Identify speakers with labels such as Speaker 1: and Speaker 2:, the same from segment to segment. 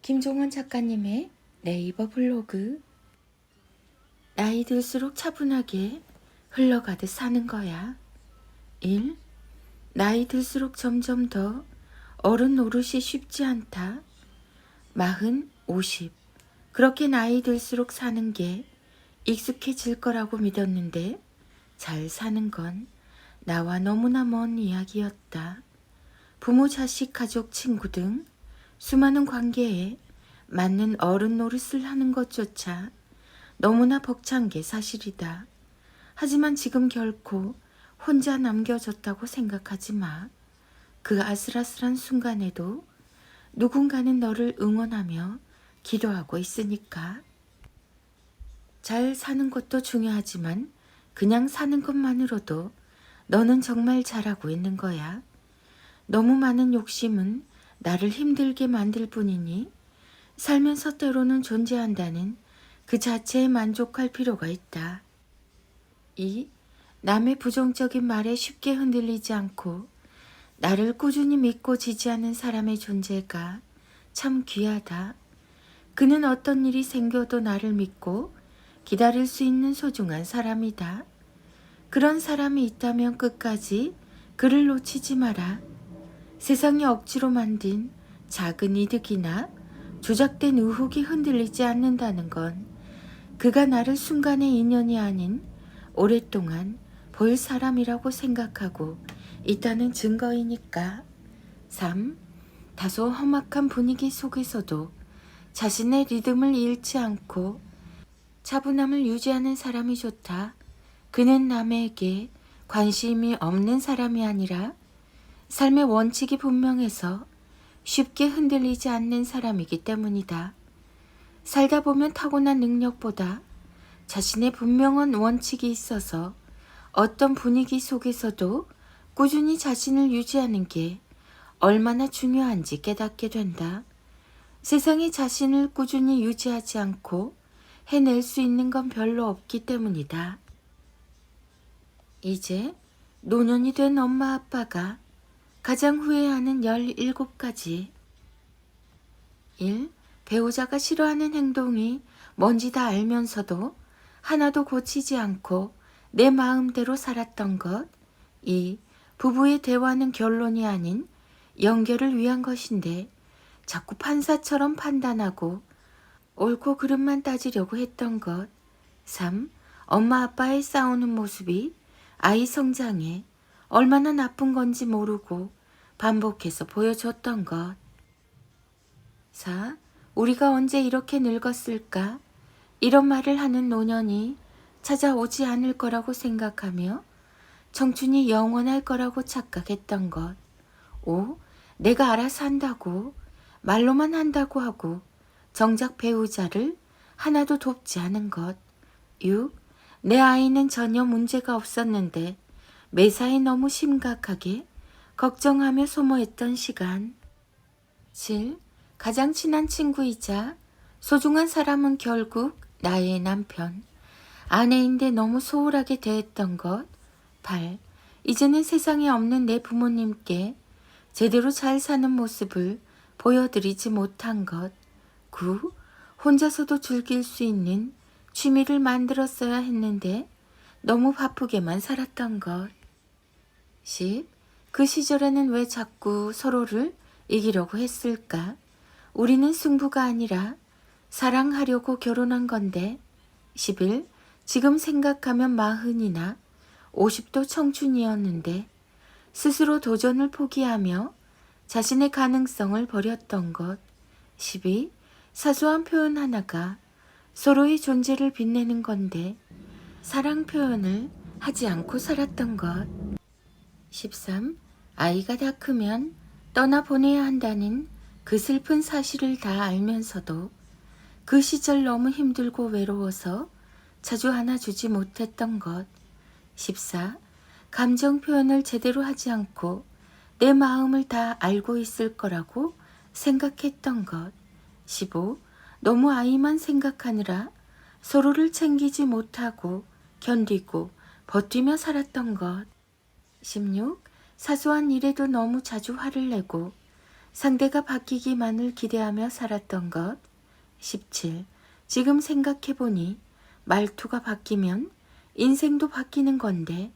Speaker 1: 김종원 작가님의 네이버 블로그. 나이 들수록 차분하게 흘러가듯 사는 거야. 1. 나이 들수록 점점 더 어른 노릇이 쉽지 않다. 40, 50. 그렇게 나이 들수록 사는 게 익숙해질 거라고 믿었는데 잘 사는 건 나와 너무나 먼 이야기였다. 부모, 자식, 가족, 친구 등 수많은 관계에 맞는 어른 노릇을 하는 것조차 너무나 벅찬 게 사실이다. 하지만 지금 결코 혼자 남겨졌다고 생각하지 마. 그 아슬아슬한 순간에도 누군가는 너를 응원하며 기도하고 있으니까. 잘 사는 것도 중요하지만 그냥 사는 것만으로도 너는 정말 잘하고 있는 거야. 너무 많은 욕심은 나를 힘들게 만들 뿐이니 살면서 때로는 존재한다는 그 자체에 만족할 필요가 있다. 2. 남의 부정적인 말에 쉽게 흔들리지 않고 나를 꾸준히 믿고 지지하는 사람의 존재가 참 귀하다. 그는 어떤 일이 생겨도 나를 믿고 기다릴 수 있는 소중한 사람이다. 그런 사람이 있다면 끝까지 그를 놓치지 마라. 세상이 억지로 만든 작은 이득이나 조작된 의혹이 흔들리지 않는다는 건 그가 나를 순간의 인연이 아닌 오랫동안 볼 사람이라고 생각하고 있다는 증거이니까. 3. 다소 험악한 분위기 속에서도 자신의 리듬을 잃지 않고 차분함을 유지하는 사람이 좋다. 그는 남에게 관심이 없는 사람이 아니라 삶의 원칙이 분명해서 쉽게 흔들리지 않는 사람이기 때문이다. 살다 보면 타고난 능력보다 자신의 분명한 원칙이 있어서 어떤 분위기 속에서도 꾸준히 자신을 유지하는 게 얼마나 중요한지 깨닫게 된다. 세상에 자신을 꾸준히 유지하지 않고 해낼 수 있는 건 별로 없기 때문이다. 이제 노년이 된 엄마 아빠가 가장 후회하는 17가지. 1. 배우자가 싫어하는 행동이 뭔지 다 알면서도 하나도 고치지 않고 내 마음대로 살았던 것. 2. 부부의 대화는 결론이 아닌 연결을 위한 것인데 자꾸 판사처럼 판단하고 옳고 그름만 따지려고 했던 것. 3. 엄마 아빠의 싸우는 모습이 아이 성장에 얼마나 나쁜 건지 모르고 반복해서 보여줬던 것. 4. 우리가 언제 이렇게 늙었을까? 이런 말을 하는 노년이 찾아오지 않을 거라고 생각하며 청춘이 영원할 거라고 착각했던 것. 5. 내가 알아서 한다고 말로만 한다고 하고 정작 배우자를 하나도 돕지 않은 것. 6. 내 아이는 전혀 문제가 없었는데 매사에 너무 심각하게 걱정하며 소모했던 시간. 7. 가장 친한 친구이자 소중한 사람은 결국 나의 남편, 아내인데 너무 소홀하게 대했던 것. 8. 이제는 세상에 없는 내 부모님께 제대로 잘 사는 모습을 보여드리지 못한 것. 9. 혼자서도 즐길 수 있는 취미를 만들었어야 했는데 너무 바쁘게만 살았던 것. 10. 그 시절에는 왜 자꾸 서로를 이기려고 했을까? 우리는 승부가 아니라 사랑하려고 결혼한 건데. 11. 지금 생각하면 40이나 50도 청춘이었는데 스스로 도전을 포기하며 자신의 가능성을 버렸던 것. 12. 사소한 표현 하나가 서로의 존재를 빛내는 건데 사랑 표현을 하지 않고 살았던 것. 13. 아이가 다 크면 떠나보내야 한다는 그 슬픈 사실을 다 알면서도 그 시절 너무 힘들고 외로워서 자주 안아주지 못했던 것. 14. 감정 표현을 제대로 하지 않고 내 마음을 다 알고 있을 거라고 생각했던 것. 15. 너무 아이만 생각하느라 서로를 챙기지 못하고 견디고 버티며 살았던 것. 16. 사소한 일에도 너무 자주 화를 내고 상대가 바뀌기만을 기대하며 살았던 것. 17. 지금 생각해보니 말투가 바뀌면 인생도 바뀌는 건데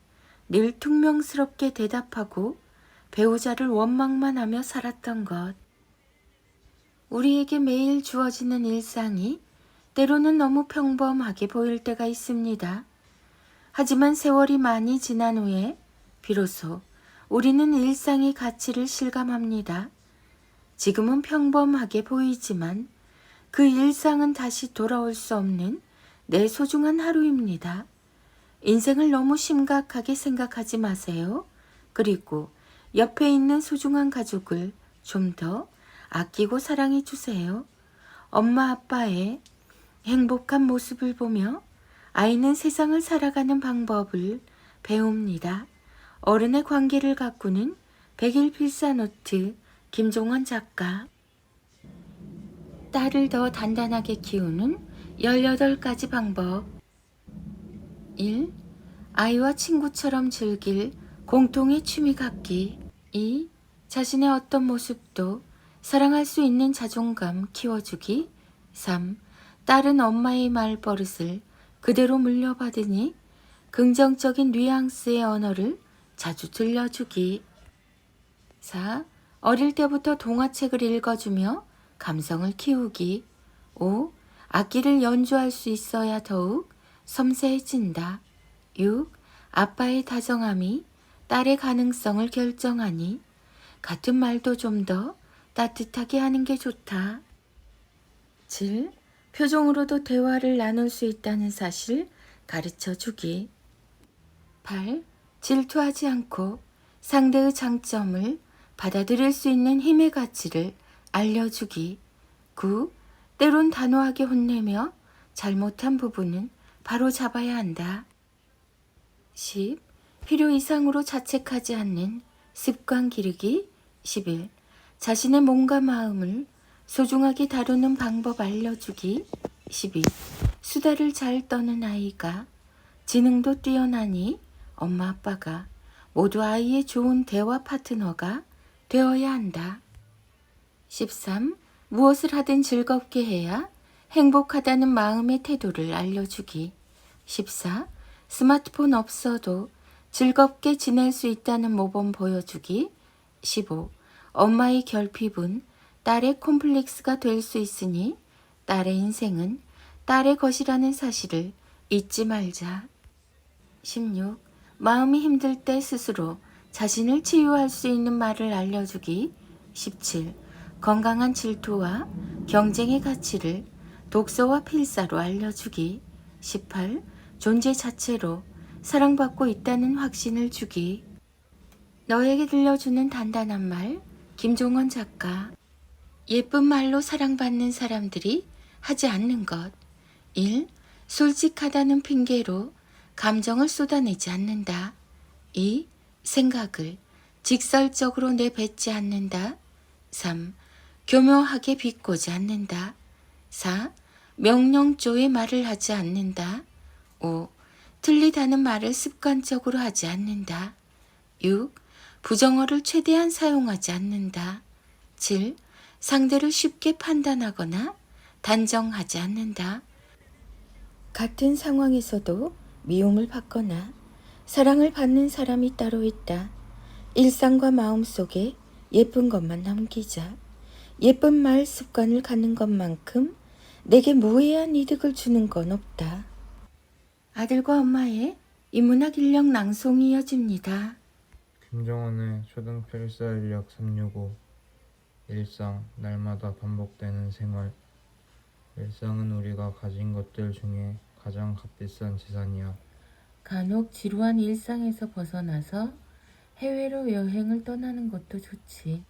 Speaker 1: 늘 퉁명스럽게 대답하고 배우자를 원망만 하며 살았던 것. 우리에게 매일 주어지는 일상이 때로는 너무 평범하게 보일 때가 있습니다. 하지만 세월이 많이 지난 후에 비로소 우리는 일상의 가치를 실감합니다. 지금은 평범하게 보이지만 그 일상은 다시 돌아올 수 없는 내 소중한 하루입니다. 인생을 너무 심각하게 생각하지 마세요. 그리고 옆에 있는 소중한 가족을 좀 더 아끼고 사랑해 주세요. 엄마 아빠의 행복한 모습을 보며 아이는 세상을 살아가는 방법을 배웁니다. 어른의 관계를 가꾸는 백일 필사노트 김종원 작가. 딸을 더 단단하게 키우는 18가지 방법. 1. 아이와 친구처럼 즐길 공통의 취미 갖기. 2. 자신의 어떤 모습도 사랑할 수 있는 자존감 키워주기. 3. 딸은 엄마의 말버릇을 그대로 물려받으니 긍정적인 뉘앙스의 언어를 자주 들려주기. 4. 어릴 때부터 동화책을 읽어주며 감성을 키우기. 5. 악기를 연주할 수 있어야 더욱 섬세해진다. 6. 아빠의 다정함이 딸의 가능성을 결정하니 같은 말도 좀 더 따뜻하게 하는 게 좋다. 7. 표정으로도 대화를 나눌 수 있다는 사실 가르쳐 주기. 8. 질투하지 않고 상대의 장점을 받아들일 수 있는 힘의 가치를 알려주기. 9. 때론 단호하게 혼내며 잘못한 부분은 바로 잡아야 한다. 10. 필요 이상으로 자책하지 않는 습관 기르기. 11. 자신의 몸과 마음을 소중하게 다루는 방법 알려주기. 12. 수다를 잘 떠는 아이가 지능도 뛰어나니 엄마 아빠가 모두 아이의 좋은 대화 파트너가 되어야 한다. 13. 무엇을 하든 즐겁게 해야 행복하다는 마음의 태도를 알려주기. 14. 스마트폰 없어도 즐겁게 지낼 수 있다는 모범 보여주기. 15. 엄마의 결핍은 딸의 콤플렉스가 될 수 있으니 딸의 인생은 딸의 것이라는 사실을 잊지 말자. 16. 마음이 힘들 때 스스로 자신을 치유할 수 있는 말을 알려주기. 17. 건강한 질투와 경쟁의 가치를 독서와 필사로 알려주기. 18. 존재 자체로 사랑받고 있다는 확신을 주기. 너에게 들려주는 단단한 말, 김종원 작가. 예쁜 말로 사랑받는 사람들이 하지 않는 것. 1. 솔직하다는 핑계로 감정을 쏟아내지 않는다. 2. 생각을 직설적으로 내뱉지 않는다. 3. 교묘하게 비꼬지 않는다. 4. 명령조의 말을 하지 않는다. 5. 틀리다는 말을 습관적으로 하지 않는다. 6. 부정어를 최대한 사용하지 않는다. 7. 상대를 쉽게 판단하거나 단정하지 않는다. 같은 상황에서도 미움을 받거나 사랑을 받는 사람이 따로 있다. 일상과 마음 속에 예쁜 것만 남기자. 예쁜 말 습관을 갖는 것만큼 내게 무해한 이득을 주는 건 없다. 아들과 엄마의 인문학 인력 낭송이 이어집니다.
Speaker 2: 김정원의 초등필사 인력 365. 일상, 날마다 반복되는 생활. 일상은 우리가 가진 것들 중에 가장 값비싼 재산이야.
Speaker 1: 간혹 지루한 일상에서 벗어나서 해외로 여행을 떠나는 것도 좋지.